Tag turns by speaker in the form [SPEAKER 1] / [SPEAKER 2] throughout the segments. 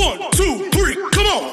[SPEAKER 1] 1, 2, 3, come on!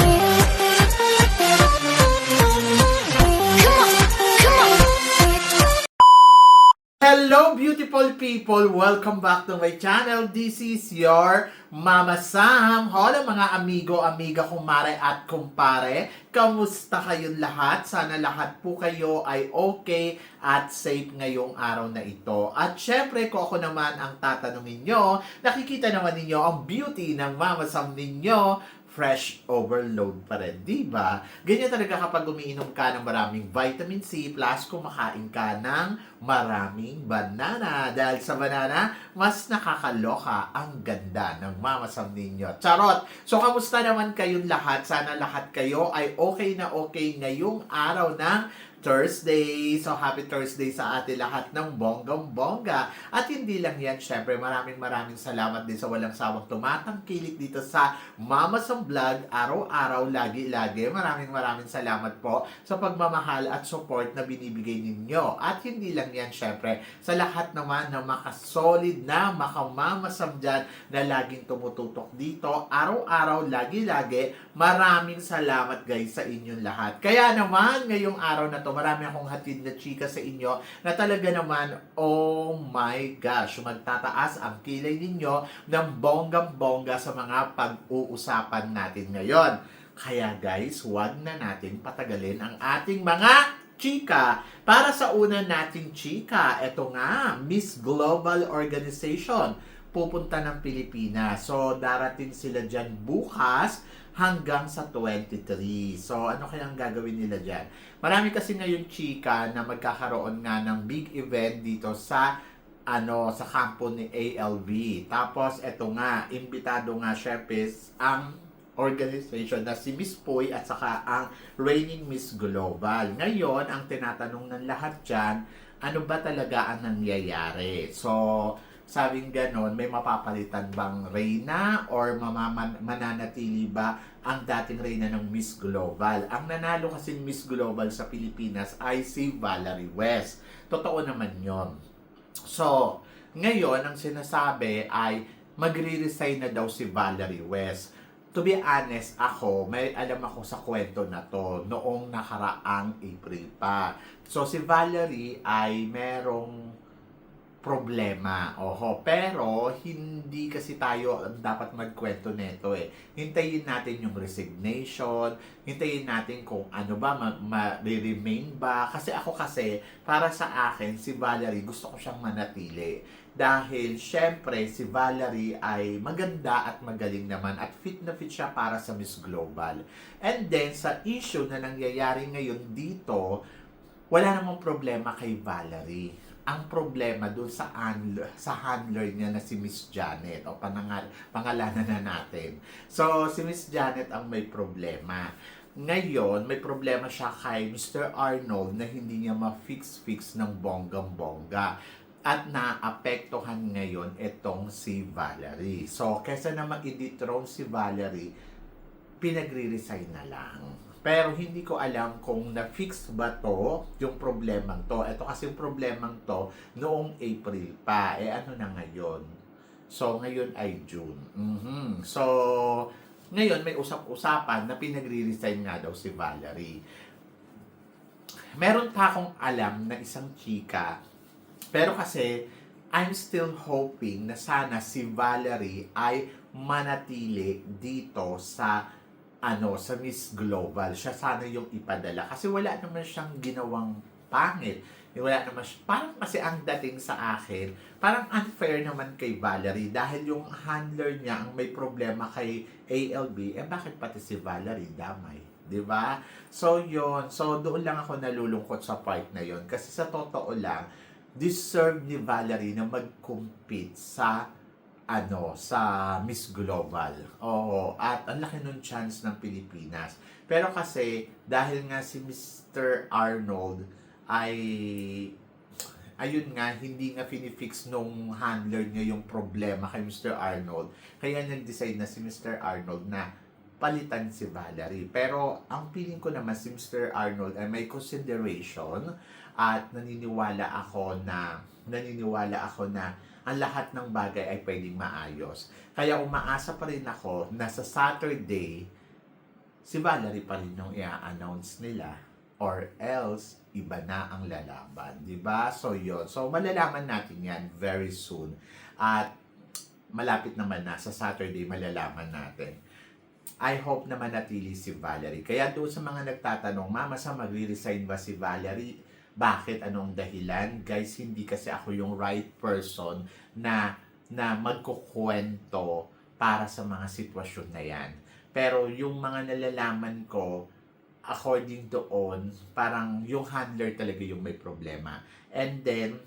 [SPEAKER 2] Hello beautiful people! Welcome back to my channel. This is your Mama Sam. Hola mga amigo, amiga, kumare at kumpare. Kamusta kayong lahat? Sana lahat po kayo ay okay at safe ngayong araw na ito. At syempre, kung ako naman ang tatanungin nyo, nakikita naman ninyo ang beauty ng Mama Sam ninyo. Fresh overload pa rin, di ba? Ganyan talaga kapag umiinom ka ng maraming vitamin C plus kumakain ka ng maraming banana. Dahil sa banana, mas nakakaloka ang ganda ng Mama Sam ninyo. Charot! So, kamusta naman kayong lahat? Sana lahat kayo ay okay na okay ngayong araw ng Thursday. So, happy Thursday sa atin lahat ng bonggang-bongga. At hindi lang yan, syempre, maraming salamat din sa walang sawang tumatangkilik dito sa Mama Sam Vlog, araw-araw, lagi-lagi. Maraming salamat po sa pagmamahal at support na binibigay ninyo. At hindi lang yan, syempre, sa lahat naman na makasolid na makamama Sam dyan na laging tumututok dito, araw-araw, lagi-lagi. Maraming salamat guys sa inyong lahat. Kaya naman, ngayong araw na to, marami akong hatid na chika sa inyo na talaga naman, oh my gosh, magtataas ang kilay ninyo ng bonggang-bongga sa mga pag-uusapan natin ngayon. Kaya guys, huwag na natin patagalin ang ating mga chika. Para sa una nating chika, eto nga, Miss Global Organization pupunta ng Pilipinas. So, darating sila dyan bukas hanggang sa 23. So, ano kayang gagawin nila dyan? Marami kasi ngayon chika na magkakaroon nga ng big event dito sa sa kampo ni ALV. Tapos, eto nga, imbitado nga syempre ang organization na si Miss Poy at saka ang reigning Miss Global. Ngayon, ang tinatanong ng lahat dyan, ano ba talaga ang nangyayari? So, sabing ganon, may mapapalitan bang reyna or mananatili ba ang dating reyna ng Miss Global? Ang nanalo kasi Miss Global sa Pilipinas ay si Valerie West. Totoo naman yon. So, ngayon, ang sinasabi ay magre-resign na daw si Valerie West. To be honest, may alam ako sa kwento na to noong nakaraang April pa. So, si Valerie ay merong problema. Pero hindi kasi tayo dapat magkwento nito eh. Hintayin natin yung resignation, hintayin natin kung ano ba, ma-remain ba. Kasi para sa akin, si Valerie, gusto ko siyang manatili. Dahil, syempre, si Valerie ay maganda at magaling naman at fit na fit siya para sa Miss Global. And then, sa issue na nangyayari ngayon dito, wala namang problema kay Valerie. Ang problema doon sa handler niya na si Miss Janet o pangalanan na natin. So, si Miss Janet ang may problema. Ngayon, may problema siya kay Mr. Arnold na hindi niya ma-fix ng bonggang-bongga. At naapektuhan ngayon itong si Valerie. So, kesa na mag-dethrone si Valerie, pinagre-resign na lang. Pero hindi ko alam kung na-fix ba to, yung problemang to. Ito kasi yung problemang to noong April pa. Ano na ngayon? So, ngayon ay June. So, ngayon may usap-usapan na pinagre-resign nga daw si Valerie. Meron pa akong alam na isang chika. Pero kasi, I'm still hoping na sana si Valerie ay manatili dito sa sa Miss Global. Siya sana yung ipadala. Kasi wala naman siyang ginawang pangit. Wala naman parang kasi ang dating sa akin, parang unfair naman kay Valerie. Dahil yung handler niya ang may problema kay ALB, bakit pati si Valerie damay? Diba? So, yun. So, doon lang ako nalulungkot sa part na yun. Kasi sa totoo lang, deserve ni Valerie na mag-compete sa Miss Global. Oo, at ang laki nun chance ng Pilipinas. Pero kasi, dahil nga si Mr. Arnold ay, ayun nga, hindi nga finifix nung handler niya yung problema kay Mr. Arnold. Kaya nag-decide na si Mr. Arnold na palitan si Valerie. Pero, ang feeling ko naman si Mr. Arnold ay may consideration at naniniwala ako na ang lahat ng bagay ay pwedeng maayos. Kaya umaasa pa rin ako na sa Saturday, si Valerie pa rin yung i-announce nila or else iba na ang lalaban, di ba? So yun. So malalaman natin yan very soon. At malapit naman na sa Saturday malalaman natin. I hope na manatili si Valerie. Kaya doon sa mga nagtatanong, Mama Sam, magre-resign ba si Valerie? Bakit? Anong dahilan? Guys, hindi kasi ako yung right person na magkukwento para sa mga sitwasyon na yan. Pero yung mga nalalaman ko, according doon, parang yung handler talaga yung may problema. And then,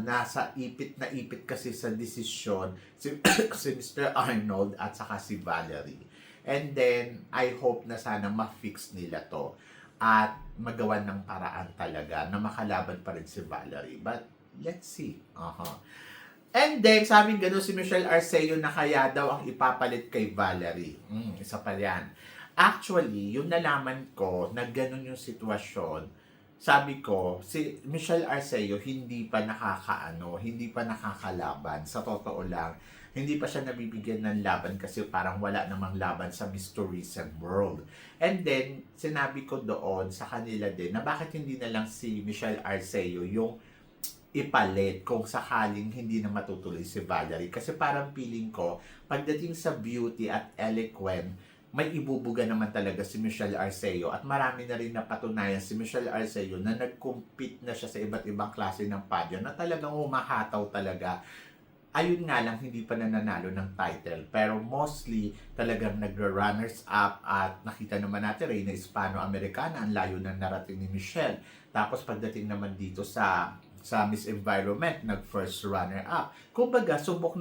[SPEAKER 2] nasa ipit kasi sa desisyon si Mr. Arnold at saka si Valerie. And then, I hope na sana ma-fix nila to at magawan ng paraan talaga na makalaban pa rin si Valerie. But, let's see. And then, sabi gano'n si Michelle Arceo na kaya daw ang ipapalit kay Valerie. Isa pa yan. Actually, yung nalaman ko na gano'n yung sitwasyon, sabi ko, si Michelle Arceo hindi pa hindi pa nakakalaban. Sa totoo lang, hindi pa siya nabibigyan ng laban kasi parang wala namang laban sa Miss Tourism World. And then, sinabi ko doon sa kanila din na bakit hindi na lang si Michelle Arceo yung ipalit kung sakaling hindi na matutuloy si Valerie. Kasi parang feeling ko, pagdating sa beauty at eloquent, may ibubuga naman talaga si Michelle Arceo at marami na rin napatunayan si Michelle Arceo na nag-compete na siya sa iba't ibang klase ng pageant na talagang humahataw talaga. Ayun nga lang, hindi pa nananalo ng title. Pero mostly, talagang nagre-runners up at nakita naman natin, Reyna Hispano-Americana, ang layo ng narating ni Michelle. Tapos pagdating naman dito sa Miss Environment, nag-first runner-up. Kumbaga, subok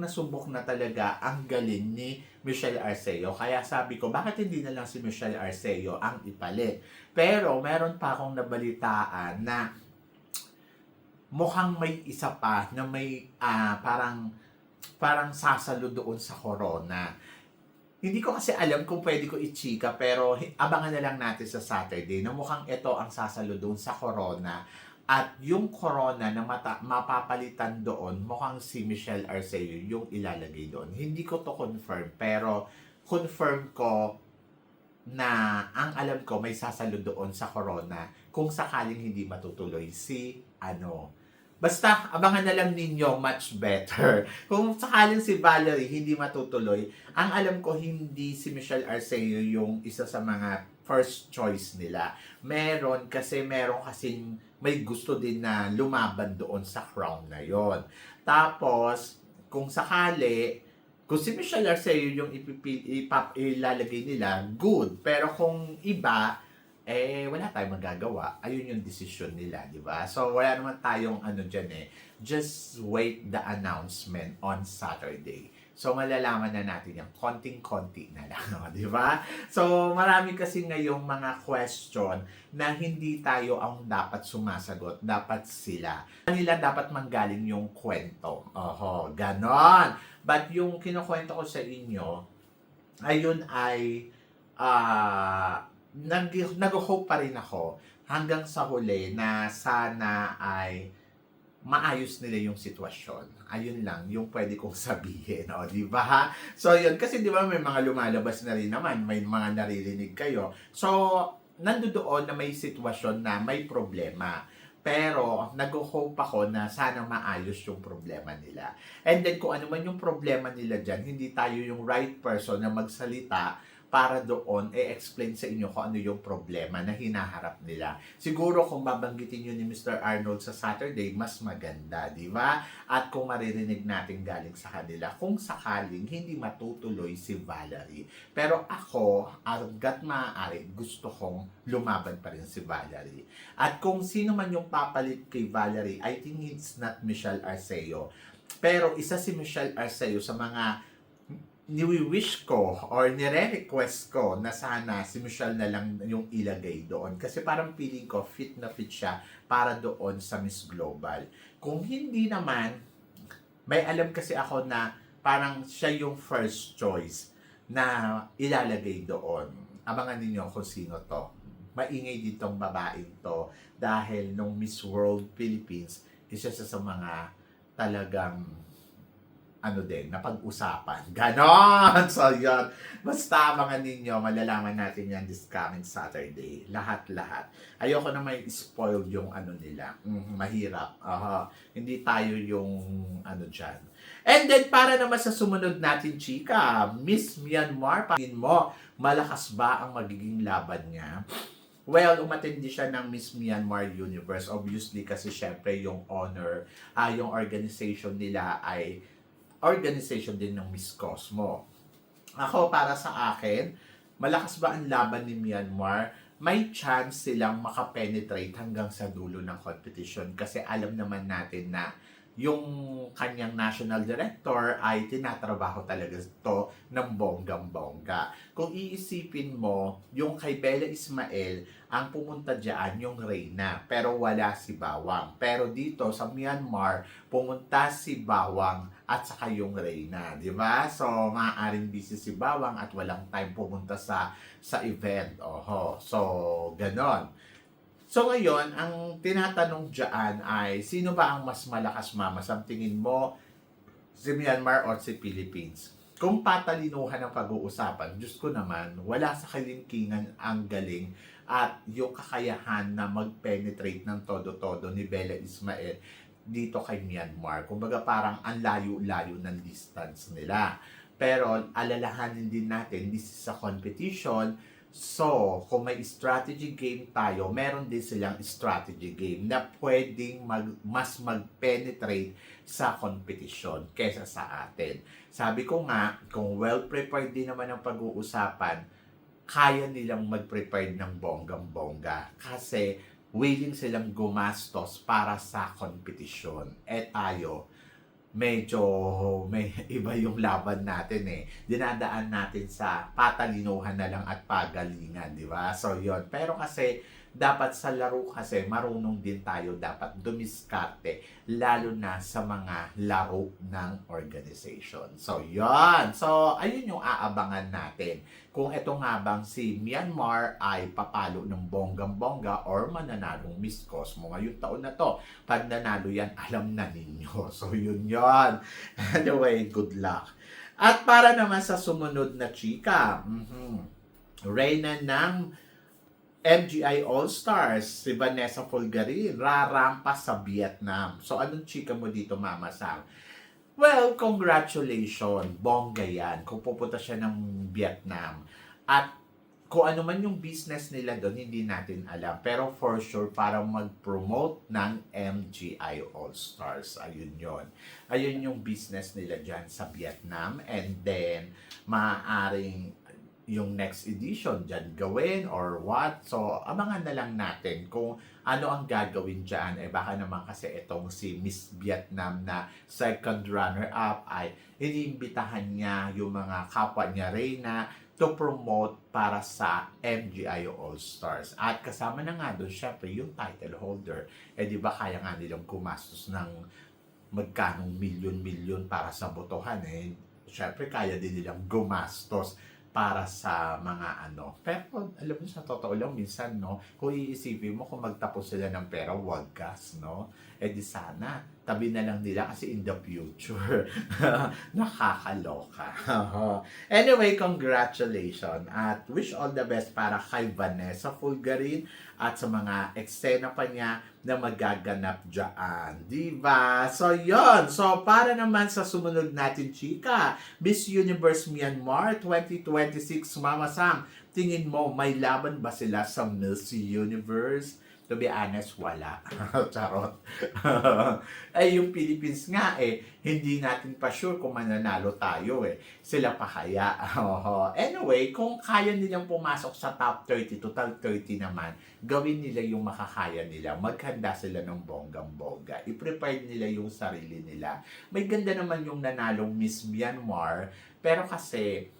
[SPEAKER 2] na talaga ang galing ni Michelle Arceo. Kaya sabi ko, bakit hindi na lang si Michelle Arceo ang ipalit? Pero, meron pa akong nabalitaan na mukhang may isa pa na may parang sasalo doon sa corona. Hindi ko kasi alam kung pwede ko i-chika, pero abangan na lang natin sa Saturday na mukhang ito ang sasalo doon sa corona. At yung corona na mapapalitan doon, mukhang si Michelle Arceo yung ilalagay doon. Hindi ko to confirm, pero confirm ko na ang alam ko may sasalo doon sa corona kung sakaling hindi matutuloy si Basta, abangan na lang ninyo, much better. Kung sakaling si Valerie hindi matutuloy, ang alam ko hindi si Michelle Arceo yung isa sa mga first choice nila. Meron kasing may gusto din na lumaban doon sa crown na yon. Tapos, kung si Michelle Arceo yung ilalagay nila, good. Pero kung iba, wala tayong magagawa. Ayun yung decision nila, di ba? So, wala naman tayong dyan Just wait the announcement on Saturday. So, malalaman na natin yung konting-konti na lang, di ba? So, marami kasi ngayong mga question na hindi tayo ang dapat sumasagot. Dapat sila. Kanila dapat manggaling yung kwento. Ganon. But yung kinukwento ko sa inyo, ayun ay, nag-hope pa rin ako hanggang sa huli na sana ay maayos nila yung sitwasyon. Ayun lang yung pwede kong sabihin, di ba? So yun, kasi di ba may mga lumalabas na rin naman, may mga naririnig kayo. So, nandoon na may sitwasyon na may problema. Pero, nag-hope ako na sana maayos yung problema nila. And then, kung ano man yung problema nila dyan, hindi tayo yung right person na magsalita para doon explain sa inyo kung ano yung problema na hinaharap nila. Siguro kung babanggitin yun ni Mr. Arnold sa Saturday, mas maganda, di ba? At kung maririnig natin galing sa kanila, kung sakaling hindi matutuloy si Valerie. Pero ako, hanggat maaari, gusto kong lumaban pa rin si Valerie. At kung sino man yung papalit kay Valerie, I think it's not Michelle Arceo. Pero isa si Michelle Arceo sa mga niwi-wish ko or nire-request ko na sana si Michelle na lang yung ilagay doon. Kasi parang feeling ko fit na fit siya para doon sa Miss Global. Kung hindi naman, may alam kasi ako na parang siya yung first choice na ilalagay doon. Abangan ninyo kung sino to. Maingay ditong babaeng to dahil nung Miss World Philippines, isa sa mga talagang napag-usapan. Ganon! So, yun. Basta, mga ninyo, malalaman natin yan this coming Saturday. Lahat-lahat. Ayoko na may spoiled yung nila. Mahirap. Hindi tayo yung dyan. And then, para naman sa sumunod natin, chika, Miss Myanmar, pangin mo, malakas ba ang magiging laban niya? Well, umatindi siya ng Miss Myanmar Universe. Obviously, kasi syempre yung yung organization nila ay organization din ng Miss Cosmo. Ako, para sa akin, malakas ba ang laban ni Myanmar? May chance silang makapenetrate hanggang sa dulo ng competition kasi alam naman natin na yung kanyang national director ay tinatrabaho talaga ito ng bonggang-bongga. Kung iisipin mo, yung kay Bella Ismael, ang pumunta dyan yung Reyna, pero wala si Bawang. Pero dito sa Myanmar, pumunta si Bawang at saka yung Reyna, di ba? So, maaaring busy si Bawang at walang time pumunta sa event. So, ganon. So ngayon, ang tinatanong dyan ay, sino ba ang mas malakas, Mama? Sa tingin mo, si Myanmar o si Philippines? Kung patalinuhan ang pag-uusapan, Diyos ko naman, wala sa kalingkingan ang galing at yung kakayahan na mag-penetrate ng todo-todo ni Bella Ismael dito kay Myanmar. Kumbaga parang ang layo-layo ng distance nila. Pero alalahanin din natin, this is a competition. So, kung may strategy game tayo, meron din silang strategy game na pwedeng mas mag-penetrate sa competition kesa sa atin. Sabi ko nga, kung well-prepared din naman ang pag-uusapan, kaya nilang mag-prepare ng bonggang-bongga kasi willing silang gumastos para sa competition. Tayo, medyo may iba yung laban natin Dinadaan natin sa patalinuhan na lang at pagalingan, di ba? So, yon. Pero kasi, dapat sa laro kasi, marunong din tayo dapat dumiskarte, lalo na sa mga laro ng organization. So, yon. So, ayun yung aabangan natin. Kung ito nga bang si Myanmar ay papalo ng bonggang-bongga or mananalong Miss Cosmo ngayong taon na to. Pag nanalo yan, alam na ninyo. So, yun yon. Anyway, good luck. At para naman sa sumunod na chika, Reyna ng MGI All-Stars, si Vanessa Fulgarin, rarampa sa Vietnam. So, anong chika mo dito, Mama Sam? Well, congratulations. Bongga yan. Kung pupunta siya ng Vietnam. At kung ano man yung business nila doon, hindi natin alam. Pero for sure, para mag-promote ng MGI All-Stars. Ayun yon. Ayun yung business nila dyan sa Vietnam. And then, maaaring yung next edition dyan gawin or what. So, abangan na lang natin kung ano ang gagawin dyan. Baka naman kasi itong si Miss Vietnam na second runner-up ay iniimbitahan niya yung mga kapwa niya Reyna to promote para sa MGI All-Stars. At kasama na nga doon, syempre, yung title holder. Di ba kaya nga nilang gumastos ng magkanong milyon-milyon para sa botohan Syempre, kaya din nilang gumastos para sa mga Pero, alam mo, sa totoo lang, minsan, kung iisipin mo, kung magtapos sila ng pera, wag gas, di sana, tabi na lang nila kasi in the future, nakakaloka. Anyway, congratulations at wish all the best para kay Vanessa Fulgarin at sa mga eksena pa niya na magaganap dyan. Diba? So, yon. So, para naman sa sumunod natin, chika, Miss Universe Myanmar 2026, Mama Sam, tingin mo, may laban ba sila sa Miss Universe? To be honest, wala. Charot. Yung Philippines nga hindi natin pa sure kung mananalo tayo Sila pa kaya. Anyway, kung kaya nilang pumasok sa top 30, total 30 naman, gawin nila yung makakaya nila. Maghanda sila ng bonggang-bongga. I-prepare nila yung sarili nila. May ganda naman yung nanalong Miss Myanmar, pero kasi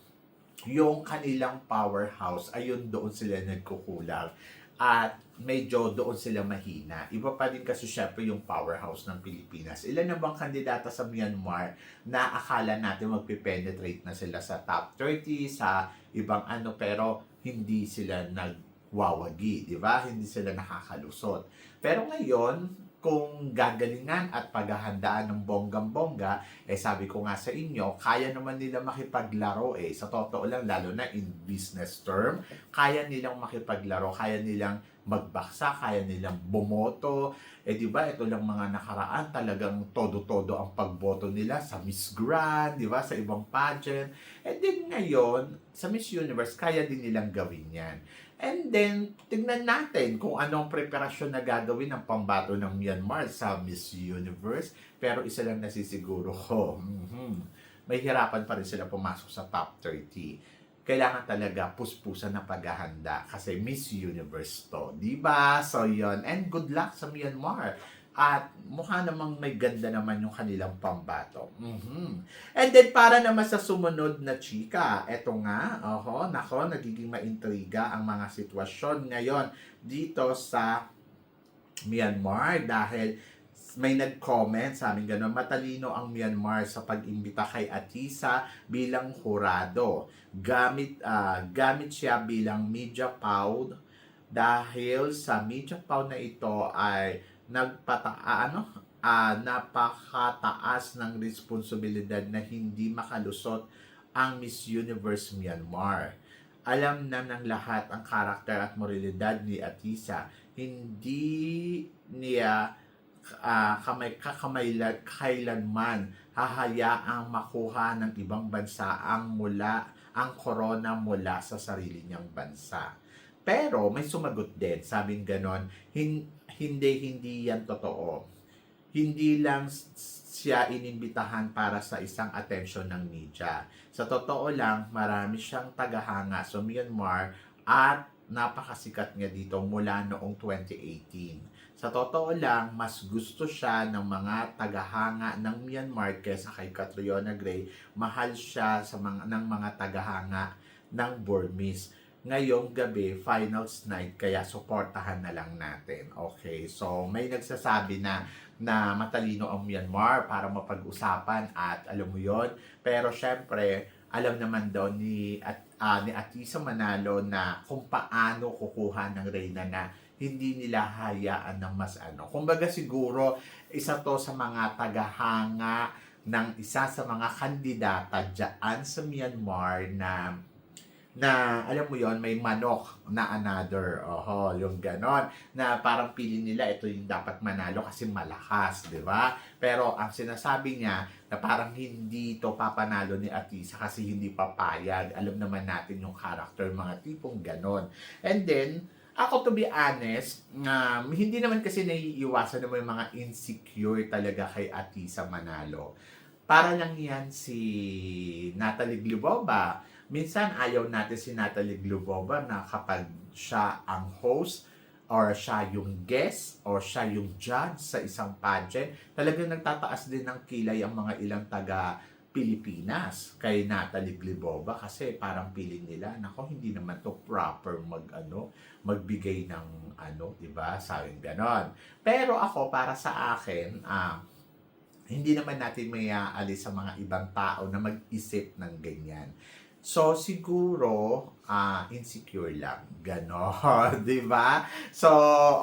[SPEAKER 2] yung kanilang powerhouse, ayun doon sila nagkukulang. At medyo doon sila mahina. Iba pa din kasi syempre yung powerhouse ng Pilipinas. Ilan na bang kandidata sa Myanmar na akala natin magpipenetrate na sila sa top 30, sa ibang pero hindi sila nagwawagi, di ba? Hindi sila nakakalusot. Pero ngayon, kung gagalingan at paghahandaan ng bonggang-bongga, sabi ko nga sa inyo, kaya naman nila makipaglaro sa totoo lang, lalo na in business term, kaya nilang makipaglaro, kaya nilang magbaksa, kaya nilang bumoto. Di ba, ito lang mga nakaraan, talagang todo-todo ang pagboto nila sa Miss Grand, di ba, sa ibang pageant. And then ngayon, sa Miss Universe, kaya din nilang gawin yan. And then, tignan natin kung anong preparasyon na gagawin ng pambato ng Myanmar sa Miss Universe. Pero isa lang nasisiguro ko, may hirapan pa rin sila pumasok sa top 30. Kailangan talaga puspusan na paghahanda kasi Miss Universe to, di ba? So, yon. And good luck sa Myanmar. At mukha namang may ganda naman yung kanilang pambato. And then, para naman sa sumunod na chika, eto nga, nagiging maintriga ang mga sitwasyon ngayon dito sa Myanmar dahil may nag-comment sa amin gano'n, matalino ang Myanmar sa pag-imbita kay Atisa bilang hurado. Gamit siya bilang media pound dahil sa media pound na ito ay napakataas ng responsibilidad na hindi makalusot ang Miss Universe Myanmar. Alam na ng lahat ang karakter at moralidad ni Atisa. Hindi niya kailanman hahayaang makuha ng ibang bansa ang corona mula sa sarili niyang bansa. Pero may sumagot din, sabing ganon, hindi yan totoo. Hindi lang siya inimbitahan para sa isang atensyon ng media. Sa totoo lang, marami siyang tagahanga sa Myanmar at napakasikat niya dito mula noong 2018. Sa totoo lang, mas gusto siya ng mga tagahanga ng Myanmar kaysa kay Catriona Gray. Mahal siya ng mga tagahanga ng Burmese. Ngayong gabi, finals night, kaya suportahan na lang natin. Okay, so may nagsasabi na matalino ang Myanmar para mapag-usapan at alam mo yon. Pero syempre, alam naman daw ni Atisa Manalo na kung paano kukuha ng reyna na hindi nila hayaan ng mas Kumbaga siguro, isa to sa mga tagahanga ng isa sa mga kandidata dyan sa Myanmar na alam mo yon, may manok na another. Yung ganon. Na parang pili nila ito yung dapat manalo kasi malakas, di ba? Pero ang sinasabi niya na parang hindi to papanalo ni Atisa kasi hindi papayag. Alam naman natin yung character, mga tipong ganon. And then, ako to be honest, hindi naman kasi naiiwasan naman yung mga insecure talaga kay Atisa Manalo. Para lang yan si Natalie Glebova. Minsan ayaw natin si Natalie Glebova na kapag siya ang host or siya yung guest or siya yung judge sa isang pageant, talagang nagtataas din ng kilay ang mga ilang taga Pilipinas kay Natalie Glebova kasi parang piling nila, nako, hindi naman to proper magbigay ng di ba? Sabi ganon. Pero ako, para sa akin, hindi naman natin may aalis sa mga ibang tao na mag-isip ng ganyan. So, siguro, insecure lang. Ganon, di ba? So,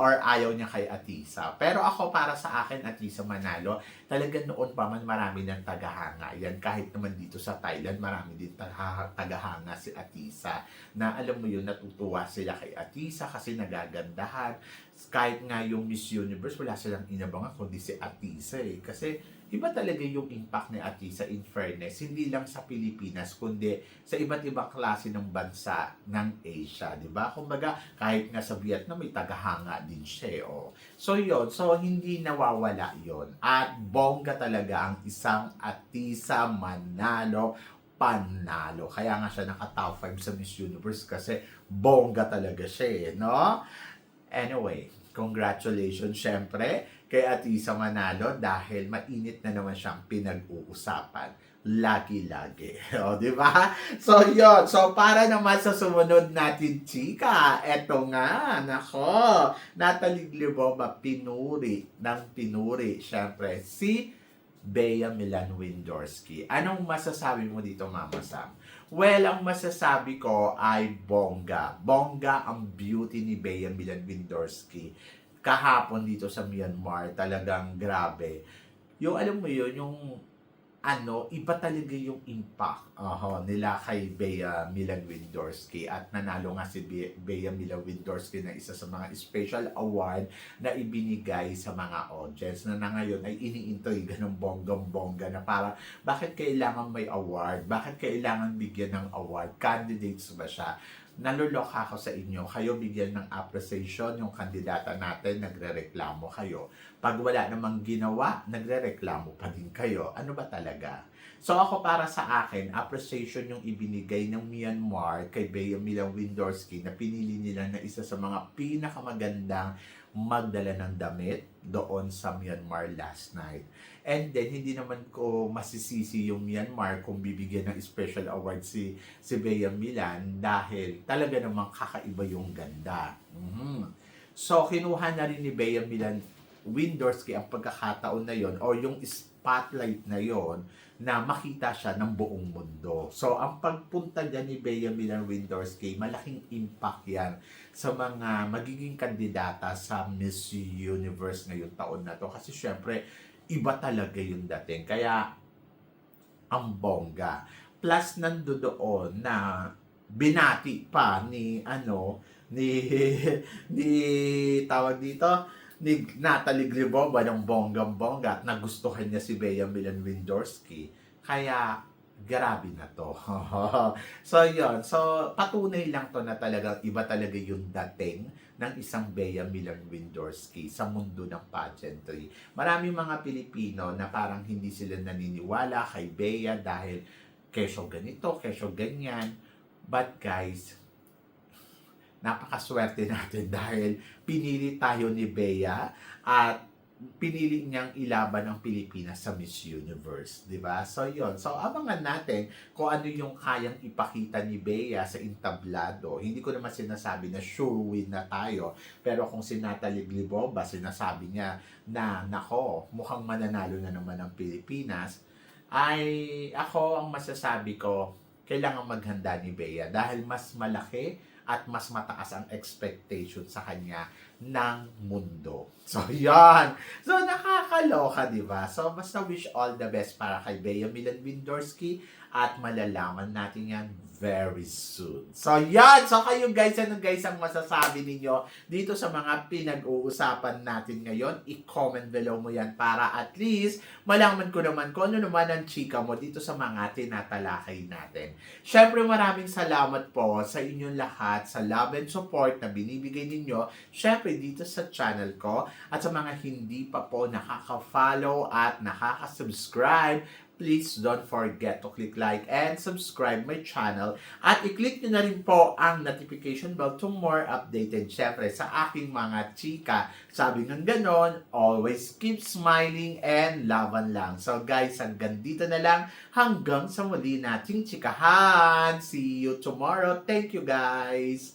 [SPEAKER 2] or ayaw niya kay Atisa. Pero ako, para sa akin, Atisa Manalo, talagang noon pa man marami ng tagahanga. Yan, kahit naman dito sa Thailand, marami din tagahanga si Atisa. Na alam mo yun, natutuwa sila kay Atisa kasi nagagandahan. Kahit nga yung Miss Universe, wala silang inabangan kundi si Atisa Kasi, iba talaga yung impact ni Atisa in fairness, hindi lang sa Pilipinas, kundi sa iba't ibang klase ng bansa ng Asia, di ba? Kumbaga, kahit nga sa Vietnam, may tagahanga din siya. So, yun. So, hindi nawawala yon. At bongga talaga ang isang Atisa Manalo panalo. Kaya nga siya naka-top 5 sa Miss Universe kasi bongga talaga siya, no? Anyway, congratulations syempre kay Atisa Manalo dahil mainit na naman siyang pinag-uusapan. Lagi-lagi. O, di ba? So, yun. So, para naman sa sumunod natin, chika, eto nga, nako, Natalie Glebova, pinuri, syempre, si Bea Milan Windorsky. Anong masasabi mo dito, Mama Sam? Well, ang masasabi ko ay bongga. Bongga ang beauty ni Bea Milan Windorsky. kahapon dito sa Myanmar, talagang grabe. Yung alam mo yun, yung iba talaga yung impact nila kay Bea Milan-Windorski at nanalo nga si Bea Milan-Windorski na isa sa mga special award na ibinigay sa mga audience na ngayon ay iniintriga ng bonggang-bongga na para bakit kailangan may award? Bakit kailangan bigyan ng award? Candidates ba siya? Naluloka ako sa inyo, kayo bigyan ng appreciation yung kandidata natin, nagrereklamo kayo. Pag wala namang ginawa, nagrereklamo pa din kayo. Ano ba talaga? So ako para sa akin, appreciation yung ibinigay ng Myanmar kay Bea Milan-Windorski na pinili nila na isa sa mga pinakamagandang magdala ng damit doon sa Myanmar last night. And then, hindi naman ko masisisi yung Myanmar kung bibigyan ng special award si Bea Milan dahil talaga namang kakaiba yung ganda. So, kinuha na rin ni Bea Milan Windorski ang pagkakataon na yon o yung spotlight na yon na makita siya ng buong mundo. So, ang pagpunta dyan ni Bea Milan Windorski, malaking impact yan sa mga magiging kandidata sa Miss Universe ngayong taon na to. Kasi syempre, iba talaga yung dating. Kaya, ang bongga. Plus, nandoon na binati pa ni tawag dito, ni Natalie Gribova ng bonggang-bongga at nagustuhan niya si Bea Milan Windorski. Kaya, grabe na to. So, yun. So, patunay lang to na talagang iba talaga yung dating ng isang Bea Milan Windorski sa mundo ng pageantry. Maraming mga Pilipino na parang hindi sila naniniwala kay Bea dahil kesyo ganito, kesyo ganyan. But guys, napakaswerte natin dahil pinili tayo ni Bea at pinili niyang ilaban ang Pilipinas sa Miss Universe, di ba? So, yon. So, abangan natin kung ano yung kayang ipakita ni Bea sa entablado. Hindi ko naman sinasabi na sure win na tayo. Pero kung si Natalie Glibova, sinasabi niya na, nako, mukhang mananalo na naman ang Pilipinas, ay ako ang masasabi ko, kailangan maghanda ni Bea dahil mas malaki at mas mataas ang expectation sa kanya ng mundo. So, yan. So, nakakaloka, di ba? So, basta wish all the best para kay Bea Milan Windorski at malalaman natin yan very soon. So, yan. So, kayo guys, ano guys ang masasabi ninyo dito sa mga pinag-uusapan natin ngayon? I-comment below mo yan para at least malaman ko naman kung ano naman ang chika mo dito sa mga tinatalakay natin. Syempre, maraming salamat po sa inyong lahat sa love and support na binibigay ninyo. Syempre, dito sa channel ko at sa mga hindi pa po nakaka-follow at nakaka-subscribe, please don't forget to click like and subscribe my channel at i-click nyo na rin po ang notification bell to more updated syempre sa aking mga chika. Sabi ng ganon, always keep smiling and laban lang. So guys, hanggang dito na lang, hanggang sa muli nating chikahan. See you tomorrow. Thank you guys.